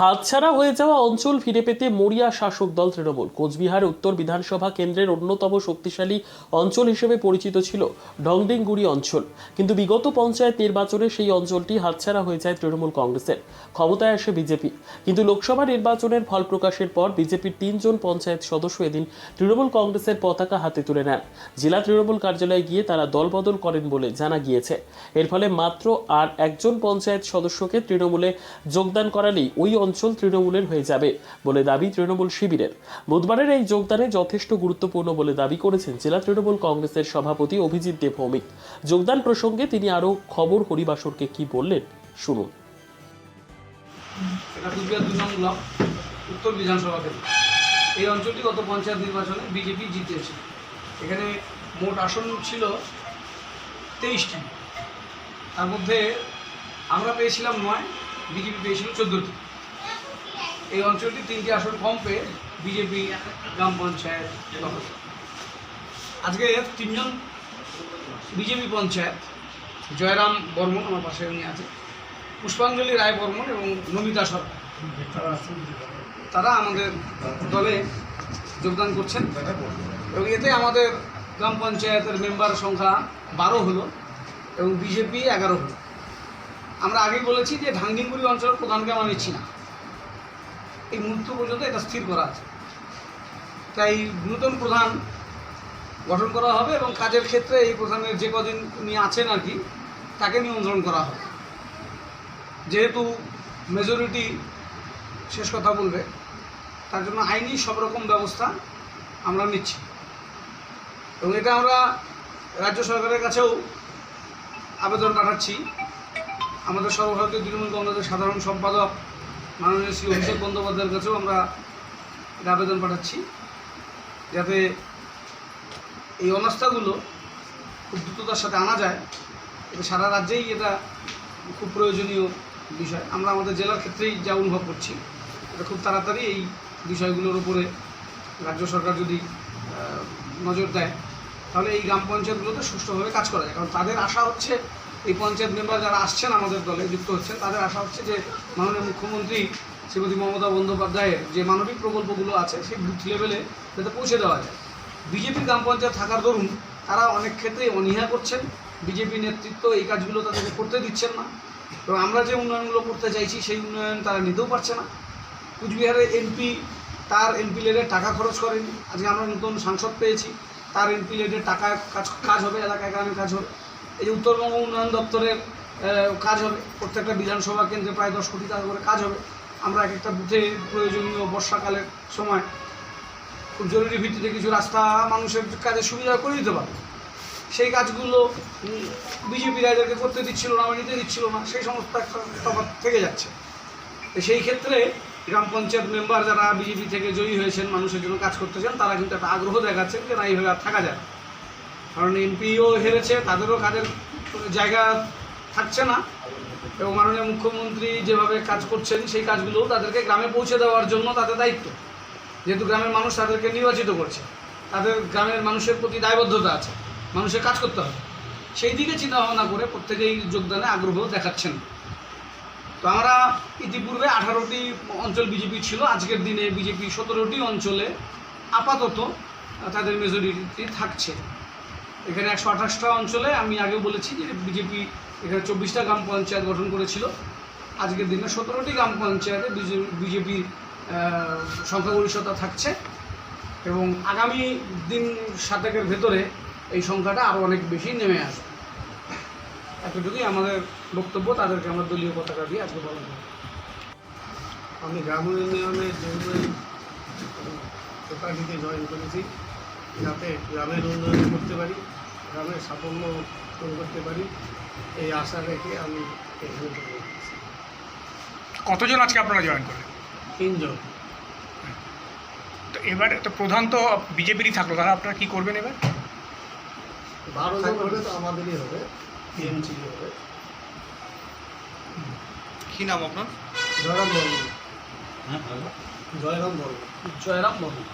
হাতছাড়া হয়ে যাওয়া অঞ্চল ফিরে পেতে মরিয়া শাসক দল তৃণমূল। কোচবিহার উত্তর বিধানসভা কেন্দ্রের অন্যতম শক্তিশালী অঞ্চল হিসেবে পরিচিত ছিল ঢংডিংগুড়ি অঞ্চল, কিন্তু বিগত পঞ্চায়েত নির্বাচনে সেই অঞ্চলটি হাতছাড়া হয়ে যায় তৃণমূল কংগ্রেসের। ক্ষমতায় আসে বিজেপি, কিন্তু লোকসভা নির্বাচনের ফল প্রকাশের পর বিজেপির 3 জন পঞ্চায়েত সদস্য এদিন তৃণমূল কংগ্রেসের পতাকা হাতে তুলে নেন। জেলা তৃণমূল কার্যালয়ে গিয়ে তারা দলবদল করেন বলে জানা গিয়েছে। এর ফলে মাত্র আর একজন পঞ্চায়েত সদস্যকে তৃণমূলে যোগদান করালেই ওই অঞ্চল তৃণমূলের হয়ে যাবে বলে দাবি তৃণমূল শিবিরের। বুধবারের এই যোগদানে যথেষ্ট গুরুত্বপূর্ণ বলে দাবি করেছেন জেলা তৃণমূল কংগ্রেসের সভাপতি অভিজিৎ দেব ভৌমিক। যোগদান প্রসঙ্গে তিনি আরও খবর হরিবাসরকে কি বললেন শুনুন। এটা কুচবিহার 2 নং ব্লক উত্তর বিধানসভা কেন্দ্র। এই অঞ্চলটি গত পঞ্চায়েত নির্বাচনে বিজেপি জিতেছে। এখানে মোট আসন ছিল 23টি, তার মধ্যে আমরা পেয়েছিলাম 9, বিজেপি পেয়েছিল 14টি। এই অঞ্চলটি 3টি আসন কম পেয়ে বিজেপি গ্রাম পঞ্চায়েত দখল। আজকে 3 জন বিজেপি পঞ্চায়েত, জয়রাম বর্মন আমার পাশে উনি আছে, পুষ্পাঞ্জলি রায় বর্মন এবং নমিতা সরকার, তারা আমাদের দলে যোগদান করছেন এবং এতে আমাদের গ্রাম পঞ্চায়েতের মেম্বার সংখ্যা 12 হলো এবং বিজেপি 11 হলো। আমরা আগেই বলেছি যে ঢাংডিংগুড়ি অঞ্চলের প্রধানকে আমরা নিচ্ছি না, এই মুহূর্ত পর্যন্ত এটা স্থির করা আছে। তাই নতুন প্রধান গঠন করা হবে এবং কাজের ক্ষেত্রে এই প্রধানের যে কদিন উনি আছেন আর কি, তাকে নিয়ন্ত্রণ করা হবে। যেহেতু মেজরিটি শেষ কথা বলবে, তার জন্য আইনি সব রকম ব্যবস্থা আমরা নিচ্ছি এবং এটা আমরা রাজ্য সরকারের কাছেও আবেদন পাঠাচ্ছি। আমাদের সর্বভারতীয় তৃণমূল কংগ্রেসের সাধারণ সম্পাদক মাননীয় শ্রী অভিষেক বন্দ্যোপাধ্যায়ের কাছেও আমরা এটা আবেদন পাঠাচ্ছি, যাতে এই অনাস্থাগুলো খুব দ্রুততার সাথে আনা যায়। এটা সারা রাজ্যেই এটা খুব প্রয়োজনীয় বিষয়। আমরা আমাদের জেলার ক্ষেত্রেই যা অনুভব করছি, এটা খুব তাড়াতাড়ি এই বিষয়গুলোর উপরে রাজ্য সরকার যদি নজর দেয়, তাহলে এই গ্রাম পঞ্চায়েতগুলোতে সুষ্ঠুভাবে কাজ করা যায়। কারণ তাদের আশা হচ্ছে, এই পঞ্চায়েত মেম্বার যারা আসছেন আমাদের দলে যুক্ত হচ্ছেন, তাদের আশা হচ্ছে যে মাননীয় মুখ্যমন্ত্রী শ্রীমতী মমতা বন্দ্যোপাধ্যায়ের যে মানবিক প্রকল্পগুলো আছে সেই বুথ লেভেলে যাতে পৌঁছে দেওয়া যায়। বিজেপির গ্রাম পঞ্চায়েত থাকার দরুন তারা অনেক ক্ষেত্রে অনীহা করছেন, বিজেপি নেতৃত্ব এই কাজগুলো তাদেরকে করতে দিচ্ছেন না এবং আমরা যে উন্নয়নগুলো করতে চাইছি সেই উন্নয়ন তারা নিতেও পারছে না। কুচবিহারের এমপি তার এমপি লেডের টাকা খরচ করেনি। আজকে আমরা নতুন সাংসদ পেয়েছি, তার এমপি লেডের টাকা কাজ হবে, এলাকায় গ্রামে কাজ হবে। এই যে উত্তরবঙ্গ উন্নয়ন দপ্তরের কাজ হবে, প্রত্যেকটা বিধানসভা কেন্দ্রে প্রায় 10 কোটি টাকা করে কাজ হবে। আমরা এক একটা বুথে প্রয়োজনীয় বর্ষাকালের সময় খুব জরুরি ভিত্তিতে কিছু রাস্তা মানুষের কাজে সুবিধা করে দিতে পারবো। সেই কাজগুলো বিজেপি রাজ্যকে করতে দিচ্ছিল না, নিতে দিচ্ছিল না, সেই সমস্ত একটা তফাৎ থেকে যাচ্ছে। সেই ক্ষেত্রে গ্রাম পঞ্চায়েত মেম্বার যারা বিজেপি থেকে জয়ী হয়েছেন, মানুষের জন্য কাজ করতে চান, তারা কিন্তু একটা আগ্রহ দেখাচ্ছেন যে না, এইভাবে আর থাকা যায়। কারণ এমপিও হেরেছে, তাদেরও কাজের জায়গা থাকছে না এবং মাননীয় মুখ্যমন্ত্রী যেভাবে কাজ করছেন সেই কাজগুলোও তাদেরকে গ্রামে পৌঁছে দেওয়ার জন্য তাদের দায়িত্ব। যেহেতু গ্রামের মানুষ তাদেরকে নির্বাচিত করছে, তাদের গ্রামের মানুষের প্রতি দায়বদ্ধতা আছে, মানুষের কাজ করতে হবে। সেই দিকে চিন্তাভাবনা করে প্রত্যেকেই যোগদানে আগ্রহ দেখাচ্ছেন। তো আমরা ইতিপূর্বে 18টি অঞ্চল বিজেপি ছিল, আজকের দিনে বিজেপি 17টি অঞ্চলে আপাতত তাদের মেজরিটি থাকছে। এখানে 128টা অঞ্চলে আমি আগেও বলেছি যে বিজেপি এখানে 24টা গ্রাম পঞ্চায়েত গঠন করেছিল। আজকের দিনে 17টি গ্রাম পঞ্চায়েতে বিজেপির সংখ্যাগরিষ্ঠতা থাকছে এবং আগামী দিন 7-এর ভেতরে এই সংখ্যাটা আরও অনেক বেশি নেমে আসবে। এতটুকুই আমাদের বক্তব্য, তাদেরকে আমরা দলীয় পতাকা দিয়ে আজকে বলা যায়। আমি গ্রাম উন্নয়নের জন্যই সোসাইটিতে জয়েন করেছি, যাতে গ্রামের উন্নয়ন করতে পারি, গ্রামের সাফল্য করতে পারি, এই আশা রেখে আমি এখানে জয়েন করেছি। কতজন আজকে আপনারা জয়েন করলেন? 3 জন। তো এবার তো প্রধান তো বিজেপিরই থাকলো, তারা আপনারা কী করবেন এবার? 12 জন হলে তো আমাদেরই হবে, টিএমসি হবে। কী নাম আপনার? জয়রাম বর্মন। জয়রাম বর্মন। জয়রাম বর্মন।